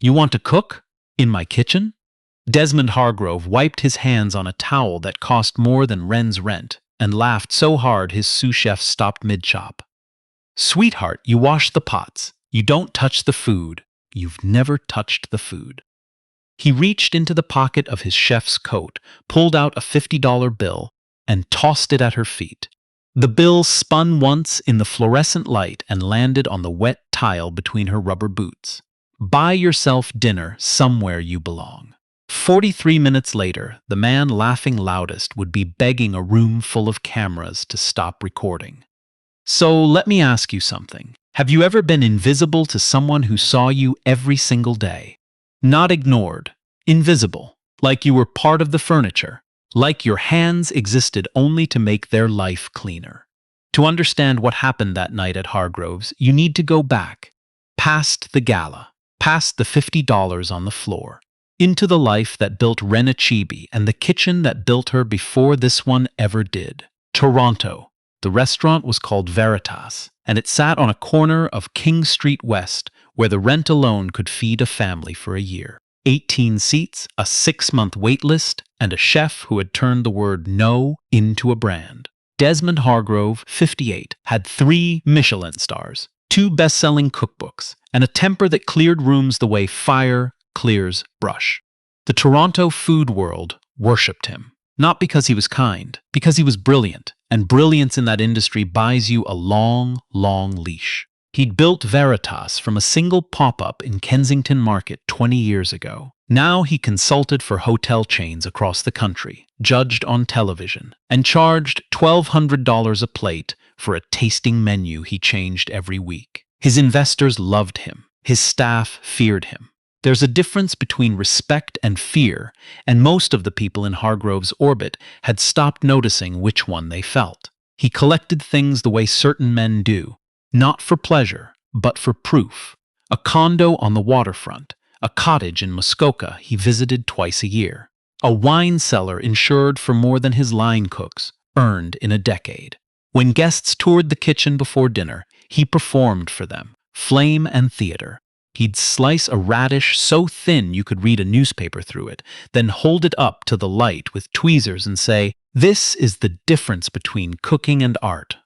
You want to cook? In my kitchen? Desmond Hargrove wiped his hands on a towel that cost more than Wren's rent and laughed so hard his sous chef stopped mid-chop. Sweetheart, you wash the pots. You don't touch the food. You've never touched the food. He reached into the pocket of his chef's coat, pulled out a $50 bill, and tossed it at her feet. The bill spun once in the fluorescent light and landed on the wet tile between her rubber boots. Buy yourself dinner somewhere you belong. 43 minutes later, the man laughing loudest would be begging a room full of cameras to stop recording. So let me ask you something. Have you ever been invisible to someone who saw you every single day? Not ignored, invisible, like you were part of the furniture, like your hands existed only to make their life cleaner. To understand what happened that night at Hargrove's, you need to go back, past the gala, past the $50 on the floor, into the life that built Wren Achebe and the kitchen that built her before this one ever did. Toronto. The restaurant was called Veritas, and it sat on a corner of King Street West, where the rent alone could feed a family for a year. 18 seats, a 6-month wait list, and a chef who had turned the word no into a brand. Desmond Hargrove, 58, had 3 Michelin stars, 2 best-selling cookbooks, and a temper that cleared rooms the way fire clears brush. The Toronto food world worshipped him, not because he was kind, because he was brilliant, and brilliance in that industry buys you a long, long leash. He'd built Veritas from a single pop-up in Kensington Market 20 years ago. Now he consulted for hotel chains across the country, judged on television, and charged $1,200 a plate for a tasting menu he changed every week. His investors loved him. His staff feared him. There's a difference between respect and fear, and most of the people in Hargrove's orbit had stopped noticing which one they felt. He collected things the way certain men do, not for pleasure, but for proof. A condo on the waterfront, a cottage in Muskoka he visited twice a year, a wine cellar insured for more than his line cooks earned in a decade. When guests toured the kitchen before dinner, he performed for them, flame and theater. He'd slice a radish so thin you could read a newspaper through it, then hold it up to the light with tweezers and say, "This is the difference between cooking and art."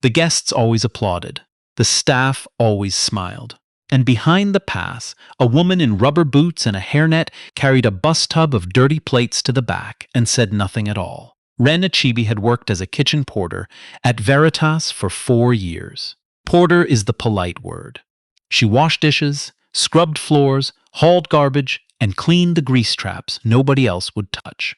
The guests always applauded. The staff always smiled. And behind the pass, a woman in rubber boots and a hairnet carried a bus tub of dirty plates to the back and said nothing at all. Wren Achebe had worked as a kitchen porter at Veritas for 4 years. Porter is the polite word. She washed dishes, scrubbed floors, hauled garbage, and cleaned the grease traps nobody else would touch.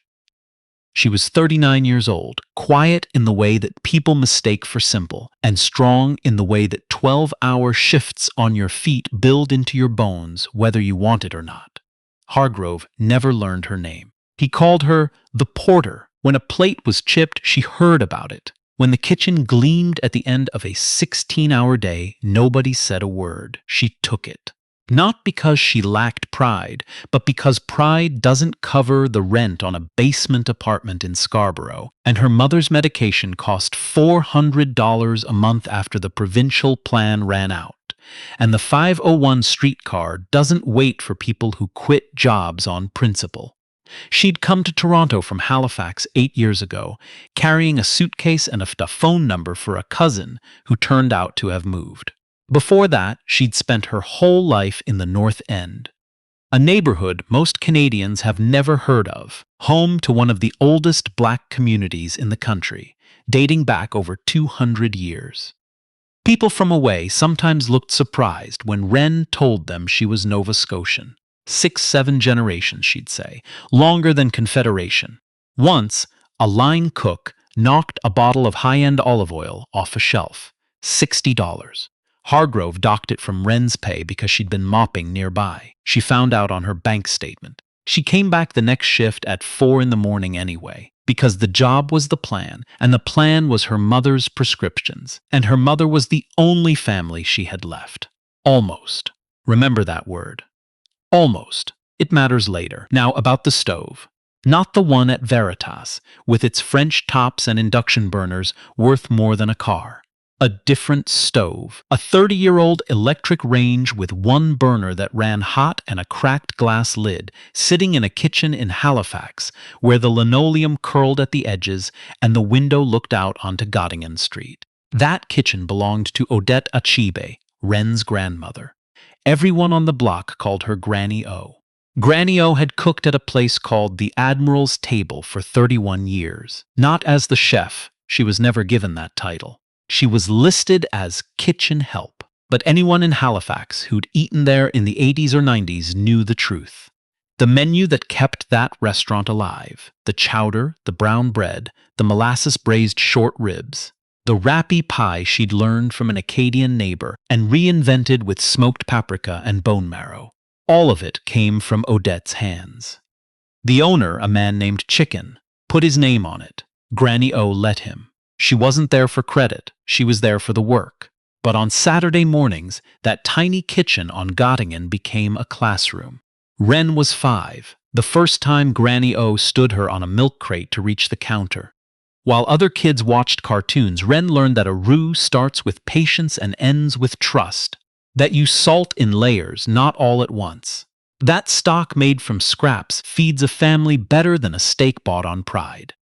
She was 39 years old, quiet in the way that people mistake for simple, and strong in the way that 12-hour shifts on your feet build into your bones whether you want it or not. Hargrove never learned her name. He called her the porter. When a plate was chipped, she heard about it. When the kitchen gleamed at the end of a 16-hour day, nobody said a word. She took it. Not because she lacked pride, but because pride doesn't cover the rent on a basement apartment in Scarborough, and her mother's medication cost $400 a month after the provincial plan ran out. And the 501 streetcar doesn't wait for people who quit jobs on principle. She'd come to Toronto from Halifax 8 years ago, carrying a suitcase and a phone number for a cousin who turned out to have moved. Before that, she'd spent her whole life in the North End, a neighborhood most Canadians have never heard of, home to one of the oldest black communities in the country, dating back over 200 years. People from away sometimes looked surprised when Wren told them she was Nova Scotian. 6-7 generations, she'd say, longer than Confederation. Once, a line cook knocked a bottle of high-end olive oil off a shelf. $60. Hargrove docked it from Wren's pay because she'd been mopping nearby. She found out on her bank statement. She came back the next shift at 4 in the morning anyway, because the job was the plan, and the plan was her mother's prescriptions, and her mother was the only family she had left. Almost. Remember that word. Almost. It matters later. Now about the stove. Not the one at Veritas, with its French tops and induction burners worth more than a car. A different stove. A 30-year-old electric range with one burner that ran hot and a cracked glass lid, sitting in a kitchen in Halifax, where the linoleum curled at the edges and the window looked out onto Gottingen Street. That kitchen belonged to Wren Achebe, Wren's grandmother. Everyone on the block called her Granny O. Granny O had cooked at a place called the Admiral's Table for 31 years. Not as the chef, she was never given that title. She was listed as kitchen help. But anyone in Halifax who'd eaten there in the 80s or 90s knew the truth. The menu that kept that restaurant alive: the chowder, the brown bread, the molasses braised short ribs, the rappy pie she'd learned from an Acadian neighbor and reinvented with smoked paprika and bone marrow. All of it came from Odette's hands. The owner, a man named Chicken, put his name on it. Granny O let him. She wasn't there for credit, she was there for the work. But on Saturday mornings, that tiny kitchen on Gottingen became a classroom. Wren was 5, the first time Granny O stood her on a milk crate to reach the counter. While other kids watched cartoons, Wren learned that a roux starts with patience and ends with trust. That you salt in layers, not all at once. That stock made from scraps feeds a family better than a steak bought on pride.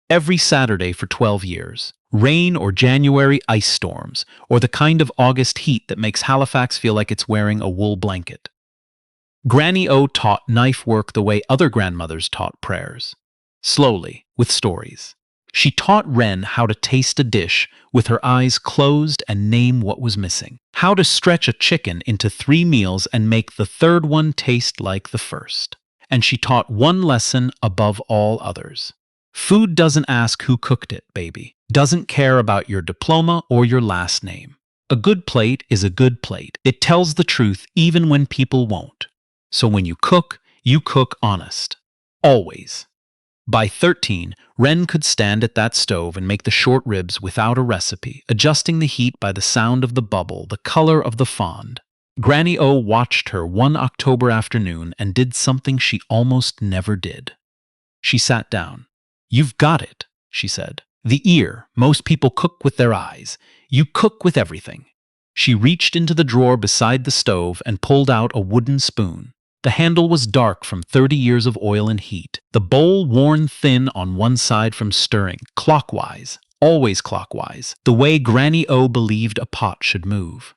Every Saturday for 12 years. Rain or January ice storms, or the kind of August heat that makes Halifax feel like it's wearing a wool blanket. Granny O taught knife work the way other grandmothers taught prayers. Slowly, with stories. She taught Wren how to taste a dish with her eyes closed and name what was missing. How to stretch a chicken into 3 meals and make the third one taste like the first. And she taught one lesson above all others. Food doesn't ask who cooked it, baby. Doesn't care about your diploma or your last name. A good plate is a good plate. It tells the truth even when people won't. So when you cook honest. Always. By 13, Wren could stand at that stove and make the short ribs without a recipe, adjusting the heat by the sound of the bubble, the color of the fond. Granny O watched her one October afternoon and did something she almost never did. She sat down. "You've got it," she said. "The ear. Most people cook with their eyes. You cook with everything." She reached into the drawer beside the stove and pulled out a wooden spoon. The handle was dark from 30 years of oil and heat, the bowl worn thin on one side from stirring, clockwise, always clockwise, the way Granny O believed a pot should move.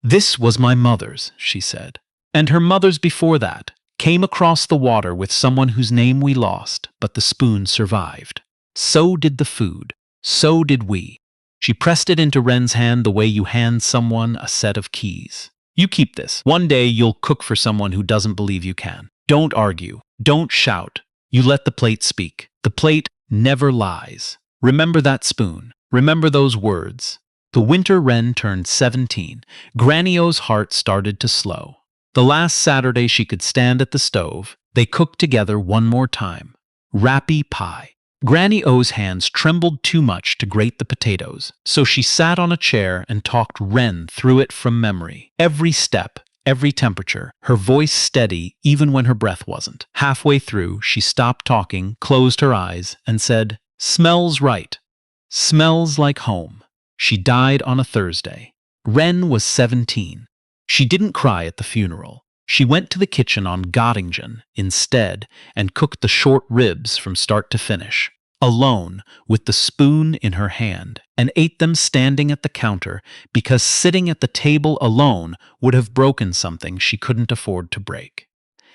"This was my mother's," she said, "and her mother's before that. Came across the water with someone whose name we lost, but the spoon survived. So did the food. So did we." She pressed it into Wren's hand the way you hand someone a set of keys. "You keep this. One day you'll cook for someone who doesn't believe you can. Don't argue. Don't shout. You let the plate speak. The plate never lies. Remember that spoon. Remember those words." The winter Wren turned 17. Granny O's heart started to slow. The last Saturday she could stand at the stove, they cooked together one more time. Rappy pie. Granny O's hands trembled too much to grate the potatoes, so she sat on a chair and talked Wren through it from memory. Every step, every temperature, her voice steady even when her breath wasn't. Halfway through, she stopped talking, closed her eyes, and said, "Smells right. Smells like home." She died on a Thursday. Wren was 17. She didn't cry at the funeral. She went to the kitchen on Gottingen instead and cooked the short ribs from start to finish, alone, with the spoon in her hand, and ate them standing at the counter because sitting at the table alone would have broken something she couldn't afford to break.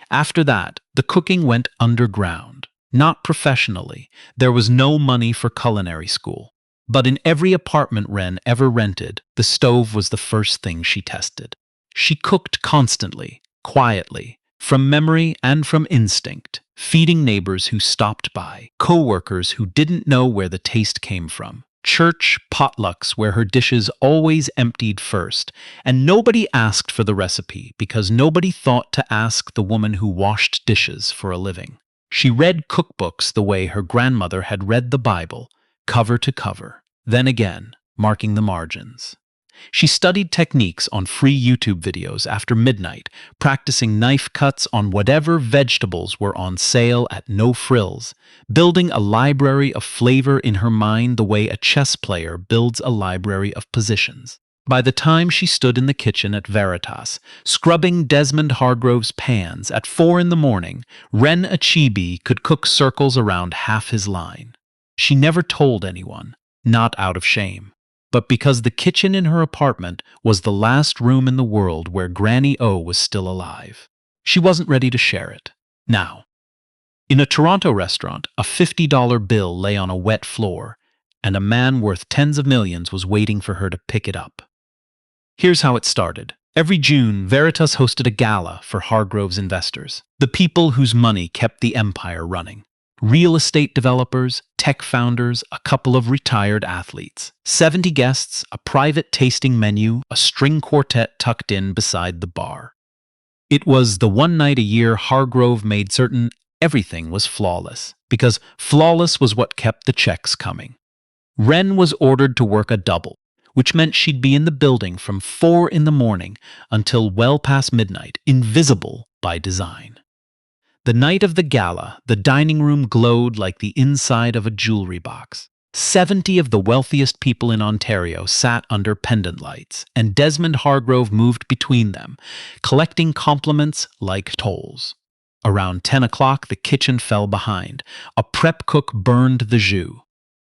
After that, the cooking went underground, not professionally. There was no money for culinary school. But in every apartment Wren ever rented, the stove was the first thing she tested. She cooked constantly, quietly, from memory and from instinct, feeding neighbors who stopped by, co-workers who didn't know where the taste came from, church potlucks where her dishes always emptied first, and nobody asked for the recipe because nobody thought to ask the woman who washed dishes for a living. She read cookbooks the way her grandmother had read the Bible, cover to cover, then again, marking the margins. She studied techniques on free YouTube videos after midnight, practicing knife cuts on whatever vegetables were on sale at no frills, building a library of flavor in her mind the way a chess player builds a library of positions. By the time she stood in the kitchen at Veritas, scrubbing Desmond Hargrove's pans at 4 in the morning, Wren Achebe could cook circles around half his line. She never told anyone, not out of shame, but because the kitchen in her apartment was the last room in the world where Granny O was still alive. She wasn't ready to share it. Now, in a Toronto restaurant, a $50 bill lay on a wet floor, and a man worth tens of millions was waiting for her to pick it up. Here's how it started. Every June, Veritas hosted a gala for Hargrove's investors, the people whose money kept the empire running. Real estate developers, tech founders, a couple of retired athletes. 70 guests, a private tasting menu, a string quartet tucked in beside the bar. It was the one night a year Hargrove made certain everything was flawless, because flawless was what kept the checks coming. Wren was ordered to work a double, which meant she'd be in the building from 4 in the morning until well past midnight, invisible by design. The night of the gala, the dining room glowed like the inside of a jewelry box. 70 of the wealthiest people in Ontario sat under pendant lights, and Desmond Hargrove moved between them, collecting compliments like tolls. Around 10 o'clock, the kitchen fell behind. A prep cook burned the jus.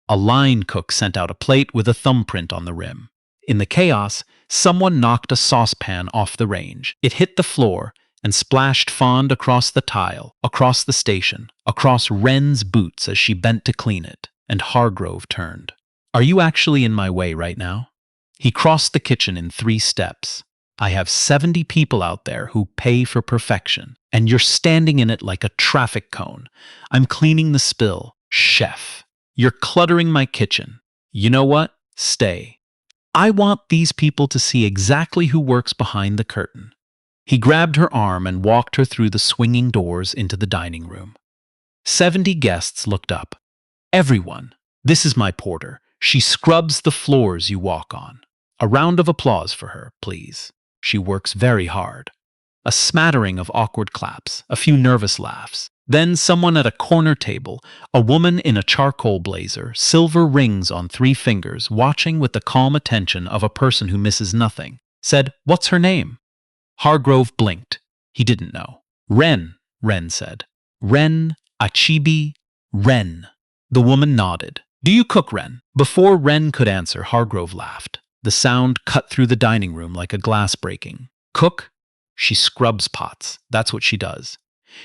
A line cook sent out a plate with a thumbprint on the rim. In the chaos, someone knocked a saucepan off the range. It hit the floor and splashed fond across the tile, across the station, across Wren's boots as she bent to clean it, and Hargrove turned. "Are you actually in my way right now?" He crossed the kitchen in 3 steps. "I have 70 people out there who pay for perfection, and you're standing in it like a traffic cone. I'm cleaning the spill, chef. You're cluttering my kitchen. You know what? Stay. I want these people to see exactly who works behind the curtain." He grabbed her arm and walked her through the swinging doors into the dining room. 70 guests looked up. "Everyone, this is my porter. She scrubs the floors you walk on. A round of applause for her, please. She works very hard." A smattering of awkward claps, a few nervous laughs. Then someone at a corner table, a woman in a charcoal blazer, silver rings on 3 fingers, watching with the calm attention of a person who misses nothing, said, "What's her name?" Hargrove blinked. He didn't know. Wren said. "Wren Achebe, Wren." The woman nodded. "Do you cook, Wren?" Before Wren could answer, Hargrove laughed. The sound cut through the dining room like a glass breaking. "Cook? She scrubs pots. That's what she does.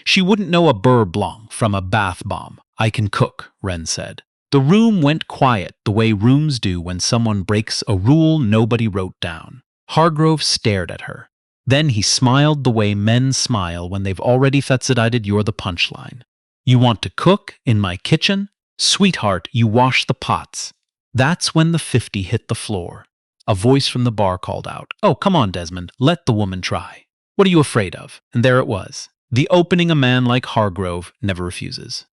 She wouldn't know a beurre blanc from a bath bomb." "I can cook," Wren said. The room went quiet the way rooms do when someone breaks a rule nobody wrote down. Hargrove stared at her. Then he smiled the way men smile when they've already decided you're the punchline. "You want to cook in my kitchen? Sweetheart, you wash the pots." That's when the 50 hit the floor. A voice from the bar called out, "Oh, come on, Desmond, let the woman try. What are you afraid of?" And there it was. The opening a man like Hargrove never refuses.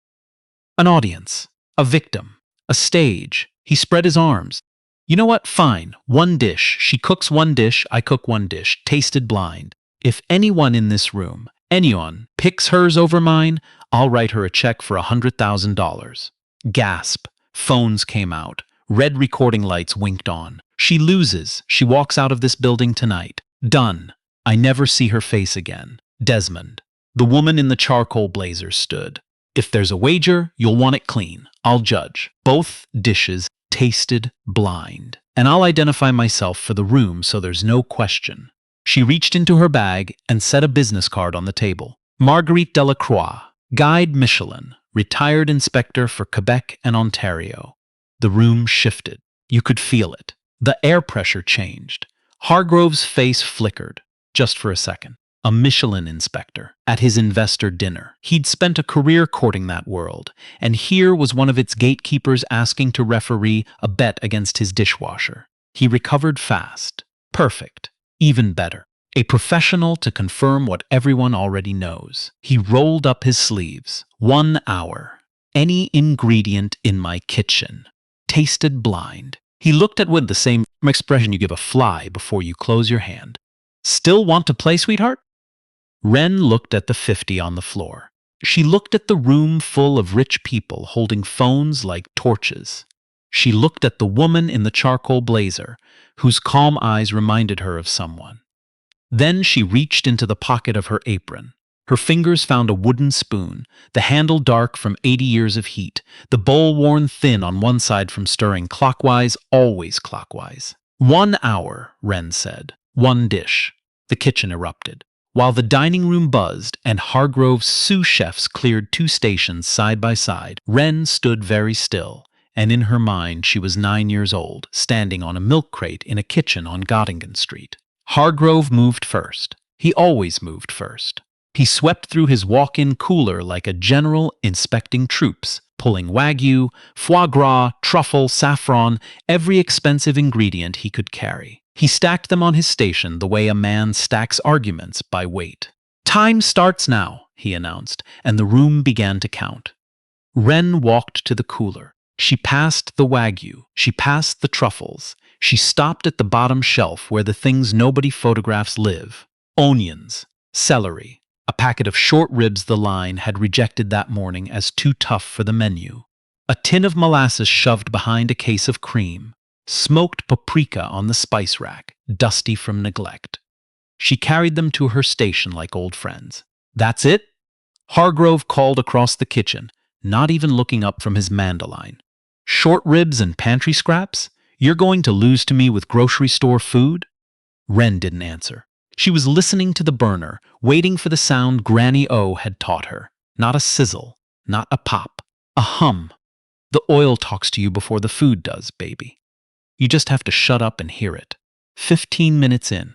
An audience. A victim. A stage. He spread his arms. "You know what? Fine. 1 dish. She cooks 1 dish, I cook 1 dish. Tasted blind. If anyone in this room, anyone, picks hers over mine, I'll write her a check for $100,000. Gasp. Phones came out. Red recording lights winked on. "She loses. She walks out of this building tonight. Done. I never see her face again. Desmond." The woman in the charcoal blazer stood. "If there's a wager, you'll want it clean. I'll judge. Both dishes tasted blind. And I'll identify myself for the room so there's no question." She reached into her bag and set a business card on the table. "Marguerite Delacroix, Guide Michelin, retired inspector for Quebec and Ontario." The room shifted. You could feel it. The air pressure changed. Hargrove's face flickered, just for a second. A Michelin inspector, at his investor dinner. He'd spent a career courting that world, and here was one of its gatekeepers asking to referee a bet against his dishwasher. He recovered fast. Perfect. Even better. A professional to confirm what everyone already knows. He rolled up his sleeves. 1 hour. Any ingredient in my kitchen. Tasted blind. He looked at with the same expression you give a fly before you close your hand. Still want to play, sweetheart? Wren looked at the 50 on the floor. She looked at the room full of rich people holding phones like torches. She looked at the woman in the charcoal blazer, whose calm eyes reminded her of someone. Then she reached into the pocket of her apron. Her fingers found a wooden spoon, the handle dark from 80 years of heat, the bowl worn thin on one side from stirring clockwise, always clockwise. 1 hour, Wren said. 1 dish. The kitchen erupted. While the dining room buzzed and Hargrove's sous chefs cleared 2 stations side by side, Wren stood very still, and in her mind she was 9 years old, standing on a milk crate in a kitchen on Gottingen Street. Hargrove moved first. He always moved first. He swept through his walk-in cooler like a general inspecting troops, pulling wagyu, foie gras, truffle, saffron, every expensive ingredient he could carry. He stacked them on his station the way a man stacks arguments by weight. "Time starts now," he announced, and the room began to count. Wren walked to the cooler. She passed the wagyu. She passed the truffles. She stopped at the bottom shelf where the things nobody photographs live. Onions, celery, a packet of short ribs the line had rejected that morning as too tough for the menu. A tin of molasses shoved behind a case of cream. Smoked paprika on the spice rack, dusty from neglect. She carried them to her station like old friends. "That's it?" Hargrove called across the kitchen, not even looking up from his mandolin. "Short ribs and pantry scraps? You're going to lose to me with grocery store food?" Wren didn't answer. She was listening to the burner, waiting for the sound Granny O had taught her. Not a sizzle, not a pop, a hum. The oil talks to you before the food does, baby. You just have to shut up and hear it. 15 minutes in.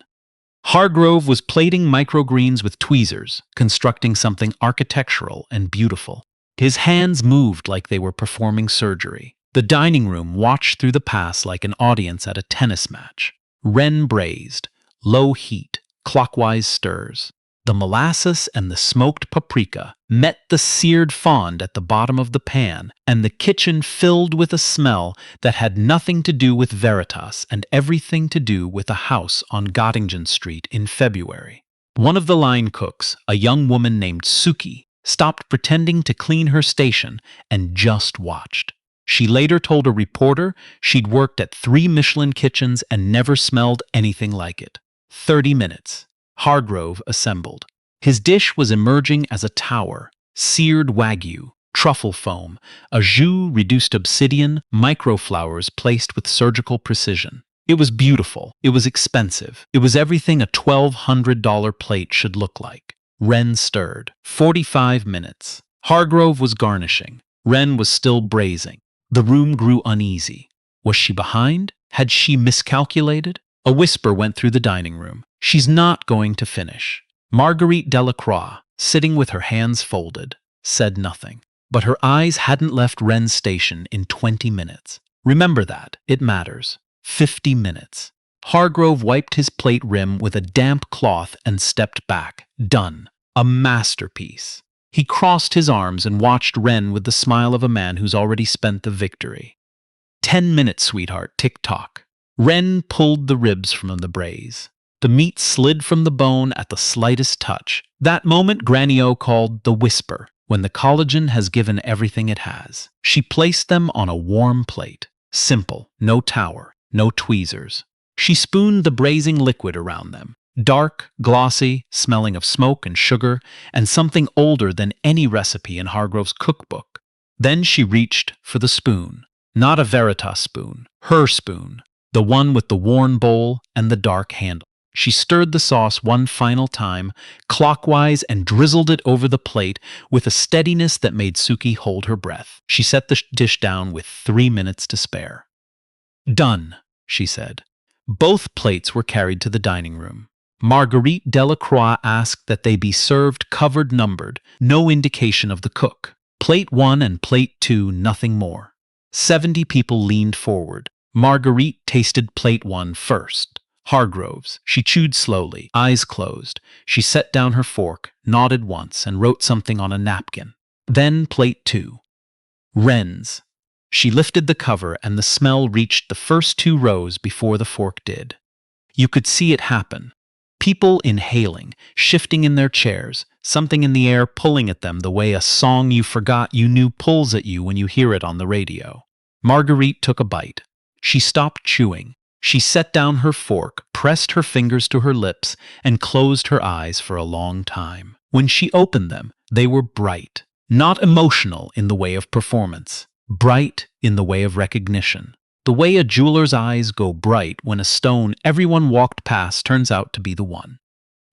Hargrove was plating microgreens with tweezers, constructing something architectural and beautiful. His hands moved like they were performing surgery. The dining room watched through the pass like an audience at a tennis match. Wren braised, low heat, clockwise stirs. The molasses and the smoked paprika met the seared fond at the bottom of the pan, and the kitchen filled with a smell that had nothing to do with Veritas and everything to do with a house on Gottingen Street in February. One of the line cooks, a young woman named Suki, stopped pretending to clean her station and just watched. She later told a reporter she'd worked at 3 Michelin kitchens and never smelled anything like it. 30 minutes. Hargrove assembled. His dish was emerging as a tower: seared wagyu, truffle foam, a jus reduced obsidian, microflowers placed with surgical precision. It was beautiful. It was expensive. It was everything a $1,200 plate should look like. Wren stirred. 45 minutes. Hargrove was garnishing. Wren was still braising. The room grew uneasy. Was she behind? Had she miscalculated? A whisper went through the dining room. "She's not going to finish." Marguerite Delacroix, sitting with her hands folded, said nothing. But her eyes hadn't left Wren's station in 20 minutes. Remember that. It matters. 50 minutes. Hargrove wiped his plate rim with a damp cloth and stepped back. Done. A masterpiece. He crossed his arms and watched Wren with the smile of a man who's already spent the victory. 10 minutes, sweetheart. Tick-tock. Wren pulled the ribs from the braise. The meat slid from the bone at the slightest touch. That moment Granny O called the whisper, when the collagen has given everything it has. She placed them on a warm plate. Simple, no tower, no tweezers. She spooned the braising liquid around them. Dark, glossy, smelling of smoke and sugar, and something older than any recipe in Hargrove's cookbook. Then she reached for the spoon. Not a Veritas spoon, her spoon. The one with the worn bowl and the dark handle. She stirred the sauce one final time, clockwise, and drizzled it over the plate with a steadiness that made Suki hold her breath. She set the dish down with 3 minutes to spare. "Done," she said. Both plates were carried to the dining room. Marguerite Delacroix asked that they be served covered numbered, no indication of the cook. Plate 1 and plate 2, nothing more. 70 people leaned forward. Marguerite tasted plate 1 first. Hargrove's. She chewed slowly, eyes closed. She set down her fork, nodded once, and wrote something on a napkin. Then plate 2. Wren's. She lifted the cover and the smell reached the first 2 rows before the fork did. You could see it happen. People inhaling, shifting in their chairs, something in the air pulling at them the way a song you forgot you knew pulls at you when you hear it on the radio. Marguerite took a bite. She stopped chewing. She set down her fork, pressed her fingers to her lips, and closed her eyes for a long time. When she opened them, they were bright, not emotional in the way of performance, bright in the way of recognition. The way a jeweler's eyes go bright when a stone everyone walked past turns out to be the one.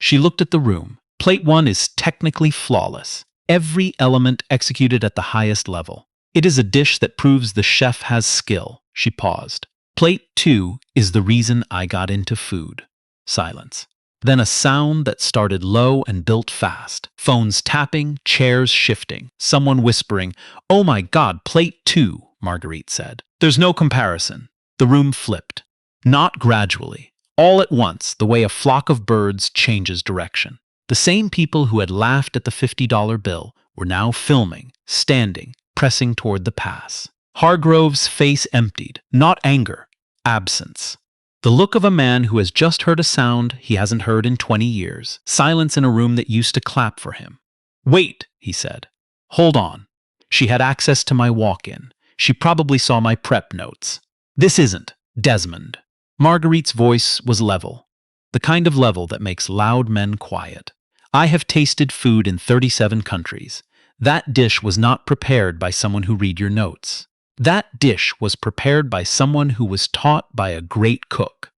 She looked at the room. Plate 1 is technically flawless, every element executed at the highest level. It is a dish that proves the chef has skill. She paused. Plate 2 is the reason I got into food. Silence. Then a sound that started low and built fast. Phones tapping, chairs shifting, someone whispering, "Oh my God, plate 2, Marguerite said. There's no comparison. The room flipped. Not gradually. All at once, the way a flock of birds changes direction. The same people who had laughed at the $50 bill were now filming, standing, pressing toward the pass. Hargrove's face emptied, not anger, absence. The look of a man who has just heard a sound he hasn't heard in 20 years. Silence in a room that used to clap for him. "Wait," he said. "Hold on. She had access to my walk-in. She probably saw my prep notes. This isn't Desmond." Marguerite's voice was level, the kind of level that makes loud men quiet. "I have tasted food in 37 countries. That dish was not prepared by someone who read your notes. That dish was prepared by someone who was taught by a great cook.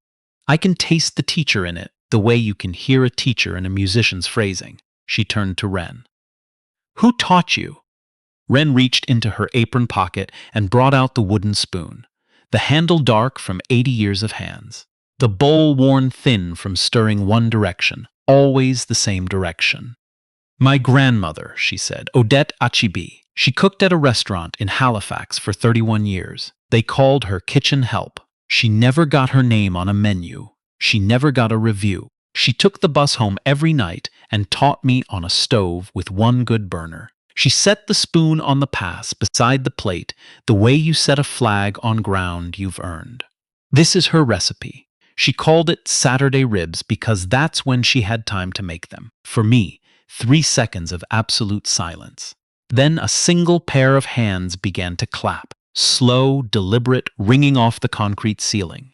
I can taste the teacher in it, the way you can hear a teacher in a musician's phrasing." She turned to Wren. "Who taught you?" Wren reached into her apron pocket and brought out the wooden spoon, the handle dark from 80 years of hands, the bowl worn thin from stirring one direction, always the same direction. "My grandmother," she said, "Wren Achebe. She cooked at a restaurant in Halifax for 31 years. They called her kitchen help. She never got her name on a menu. She never got a review. She took the bus home every night and taught me on a stove with one good burner. She set the spoon on the pass beside the plate, the way you set a flag on ground you've earned. This is her recipe. She called it Saturday ribs because that's when she had time to make them. For me, 3 seconds of absolute silence. Then a single pair of hands began to clap, slow, deliberate, ringing off the concrete ceiling.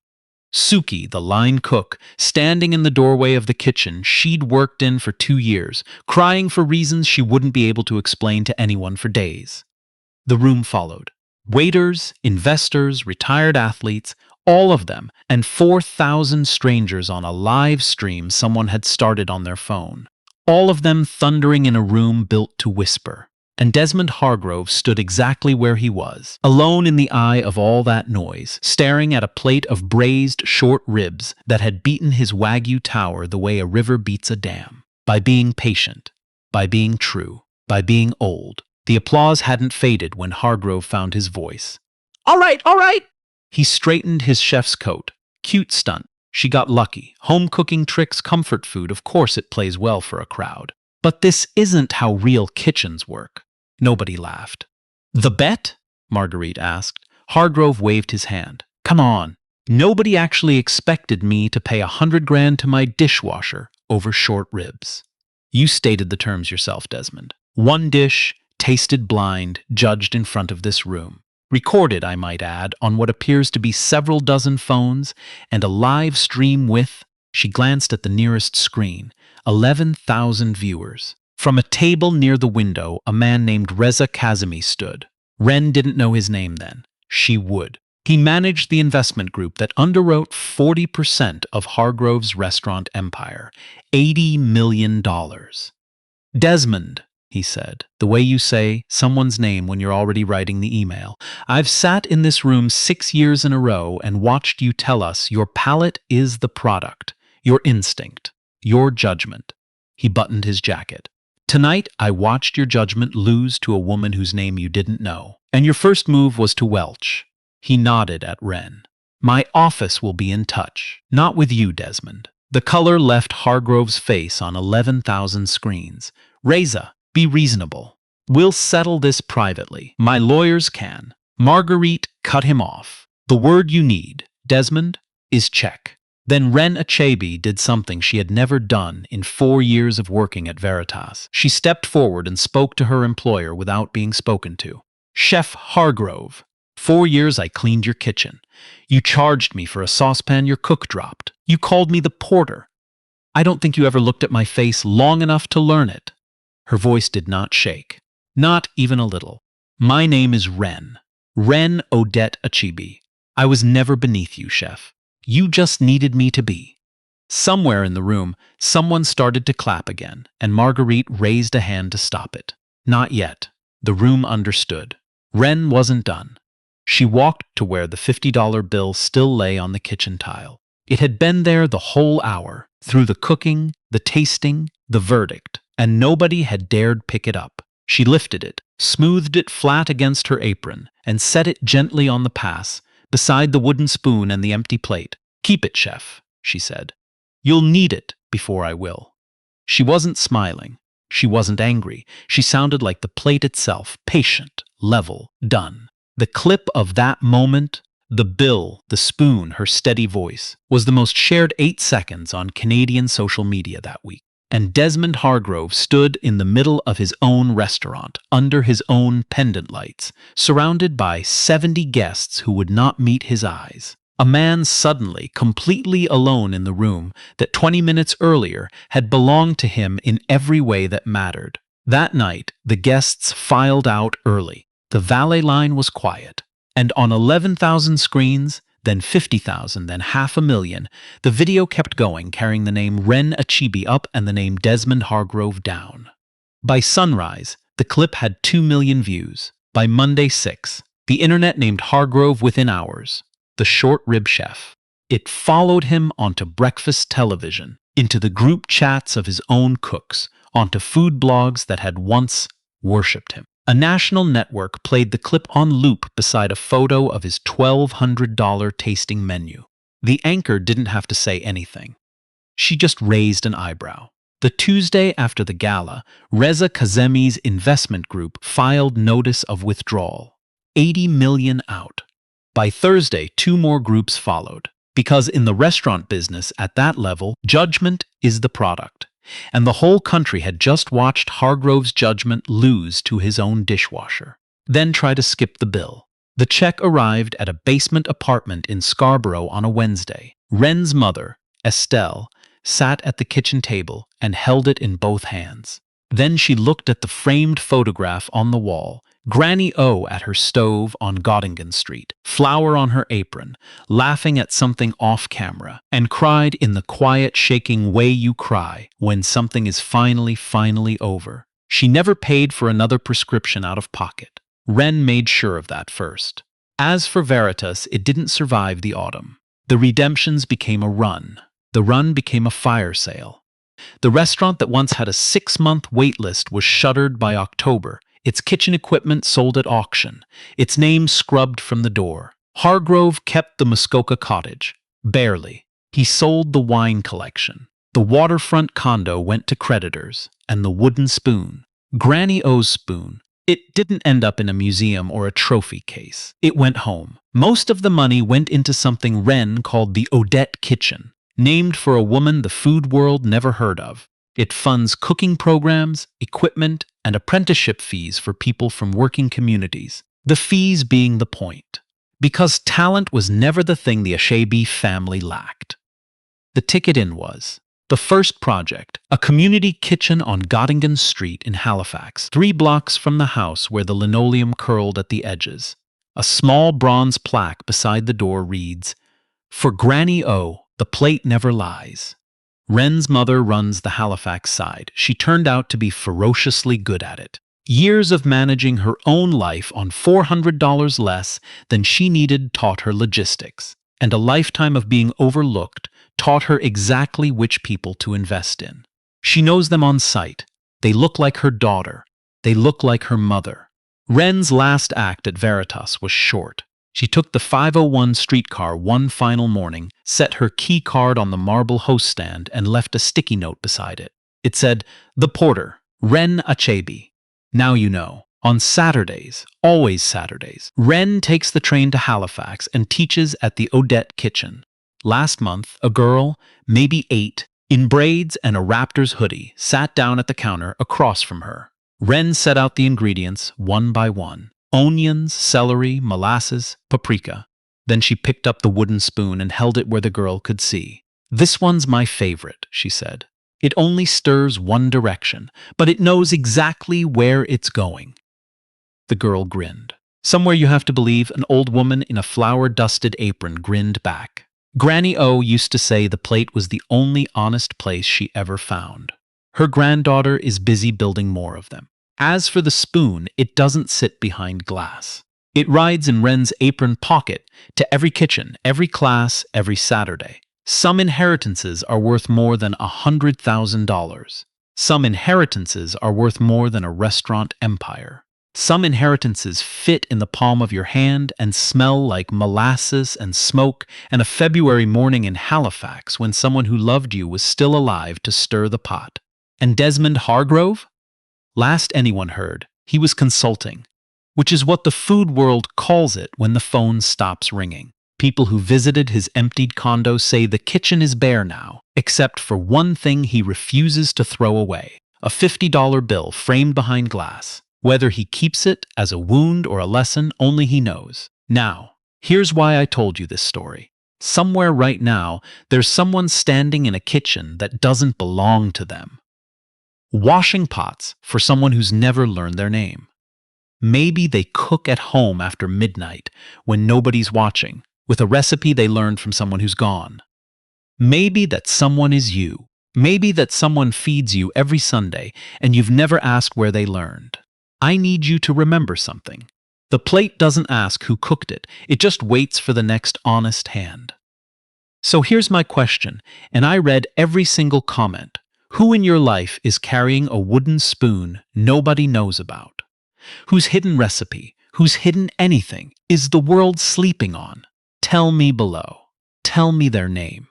Suki, the line cook, standing in the doorway of the kitchen she'd worked in for 2 years, crying for reasons she wouldn't be able to explain to anyone for days. The room followed. Waiters, investors, retired athletes, all of them, and 4,000 strangers on a live stream someone had started on their phone. All of them thundering in a room built to whisper. And Desmond Hargrove stood exactly where he was, alone in the eye of all that noise, staring at a plate of braised short ribs that had beaten his Wagyu tower the way a river beats a dam. By being patient, by being true, by being old. The applause hadn't faded when Hargrove found his voice. All right, all right! He straightened his chef's coat. Cute stunt. She got lucky. Home cooking tricks, comfort food, of course it plays well for a crowd. But this isn't how real kitchens work. Nobody laughed. "The bet?" Marguerite asked. Hargrove waved his hand. "Come on. Nobody actually expected me to pay 100 grand to my dishwasher over short ribs." "You stated the terms yourself, Desmond. One dish, tasted blind, judged in front of this room. Recorded, I might add, on what appears to be several dozen phones and a live stream with," she glanced at the nearest screen, 11,000 viewers. From a table near the window, a man named Wren Achebe stood. Wren didn't know his name then. She would. He managed the investment group that underwrote 40% of Hargrove's restaurant empire, $80 million. "Desmond," he said, the way you say someone's name when you're already writing the email, "I've sat in this room 6 years in a row and watched you tell us your palate is the product, your instinct, your judgment." He buttoned his jacket. "Tonight, I watched your judgment lose to a woman whose name you didn't know, and your first move was to welch." He nodded at Wren. "My office will be in touch. Not with you, Desmond." The color left Hargrove's face on 11,000 screens. "Reza, be reasonable. We'll settle this privately. My lawyers can. Marguerite cut him off. The word you need, Desmond, is check. Then Wren Achebe did something she had never done in 4 years of working at Veritas. She stepped forward and spoke to her employer without being spoken to. Chef Hargrove, 4 years I cleaned your kitchen. You charged me for a saucepan your cook dropped. You called me the porter. I don't think you ever looked at my face long enough to learn it. Her voice did not shake. Not even a little. My name is Wren Odette Achebe. I was never beneath you, chef. You just needed me to be. Somewhere in the room, someone started to clap again, and Marguerite raised a hand to stop it. Not yet. The room understood. Wren wasn't done. She walked to where the $50 bill still lay on the kitchen tile. It had been there the whole hour, through the cooking, the tasting, the verdict, and nobody had dared pick it up. She lifted it, smoothed it flat against her apron, and set it gently on the pass, beside the wooden spoon and the empty plate. Keep it, chef, she said. You'll need it before I will. She wasn't smiling. She wasn't angry. She sounded like the plate itself, patient, level, done. The clip of that moment, the bill, the spoon, her steady voice, was the most shared 8 seconds on Canadian social media that week. And Desmond Hargrove stood in the middle of his own restaurant, under his own pendant lights, surrounded by 70 guests who would not meet his eyes. A man suddenly, completely alone in the room that 20 minutes earlier had belonged to him in every way that mattered. That night, the guests filed out early. The valet line was quiet, and on 11,000 screens, then 50,000, then 500,000, the video kept going, carrying the name Wren Achebe up and the name Desmond Hargrove down. By sunrise, the clip had 2 million views. By Monday 6, the internet named Hargrove within hours the short rib chef. It followed him onto breakfast television, into the group chats of his own cooks, onto food blogs that had once worshipped him. A national network played the clip on loop beside a photo of his $1,200 tasting menu. The anchor didn't have to say anything. She just raised an eyebrow. The Tuesday after the gala, Reza Kazemi's investment group filed notice of withdrawal. 80 million out. By Thursday, 2 more groups followed. Because in the restaurant business at that level, judgment is the product. And the whole country had just watched Hargrove's judgment lose to his own dishwasher. Then try to skip the bill. The check arrived at a basement apartment in Scarborough on a Wednesday. Wren's mother, Estelle, sat at the kitchen table and held it in both hands. Then she looked at the framed photograph on the wall, Granny O at her stove on Gottingen Street, flour on her apron, laughing at something off camera, and cried in the quiet, shaking way you cry when something is finally over. She never paid for another prescription out of pocket. Wren made sure of that first. As for Veritas, it didn't survive the autumn. The redemptions became a run. The run became a fire sale. The restaurant that once had a 6-month wait list was shuttered by October, its kitchen equipment sold at auction, its name scrubbed from the door. Hargrove kept the Muskoka cottage. Barely. He sold the wine collection. The waterfront condo went to creditors, and the wooden spoon, Granny O's spoon, it didn't end up in a museum or a trophy case. It went home. Most of the money went into something Wren called the Odette Kitchen, named for a woman the food world never heard of. It funds cooking programs, equipment, and apprenticeship fees for people from working communities, the fees being the point. Because talent was never the thing the Achebe family lacked. The ticket in was the first project, a community kitchen on Gottingen Street in Halifax, 3 blocks from the house where the linoleum curled at the edges. A small bronze plaque beside the door reads, "For Granny O, the plate never lies." Wren's mother runs the Halifax side. She turned out to be ferociously good at it. Years of managing her own life on $400 less than she needed taught her logistics, and a lifetime of being overlooked taught her exactly which people to invest in. She knows them on sight. They look like her daughter. They look like her mother. Wren's last act at Veritas was short. She took the 501 streetcar one final morning, set her key card on the marble host stand, and left a sticky note beside it. It said, "The porter, Wren Achebe. Now you know." On Saturdays, always Saturdays, Wren takes the train to Halifax and teaches at the Odette Kitchen. Last month, a girl, maybe 8, in braids and a Raptors hoodie, sat down at the counter across from her. Wren set out the ingredients one by one: onions, celery, molasses, paprika. Then she picked up the wooden spoon and held it where the girl could see. "This one's my favorite," she said. "It only stirs one direction, but it knows exactly where it's going." The girl grinned. Somewhere you have to believe an old woman in a flour-dusted apron grinned back. Granny O used to say the plate was the only honest place she ever found. Her granddaughter is busy building more of them. As for the spoon, it doesn't sit behind glass. It rides in Wren's apron pocket to every kitchen, every class, every Saturday. Some inheritances are worth more than $100,000. Some inheritances are worth more than a restaurant empire. Some inheritances fit in the palm of your hand and smell like molasses and smoke and a February morning in Halifax when someone who loved you was still alive to stir the pot. And Desmond Hargrove? Last anyone heard, he was consulting, which is what the food world calls it when the phone stops ringing. People who visited his emptied condo say the kitchen is bare now, except for one thing he refuses to throw away: a $50 bill framed behind glass. Whether he keeps it as a wound or a lesson, only he knows. Now, here's why I told you this story. Somewhere right now, there's someone standing in a kitchen that doesn't belong to them, washing pots for someone who's never learned their name. Maybe they cook at home after midnight when nobody's watching, with a recipe they learned from someone who's gone. Maybe that someone is you. Maybe that someone feeds you every Sunday and you've never asked where they learned. I need you to remember something. The plate doesn't ask who cooked it. It just waits for the next honest hand. So here's my question, and I read every single comment. Who in your life is carrying a wooden spoon nobody knows about? Whose hidden recipe, whose hidden anything is the world sleeping on? Tell me below. Tell me their name.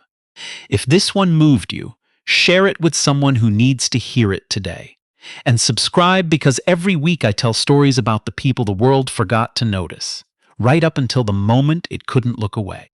If this one moved you, share it with someone who needs to hear it today. And subscribe, because every week I tell stories about the people the world forgot to notice, right up until the moment it couldn't look away.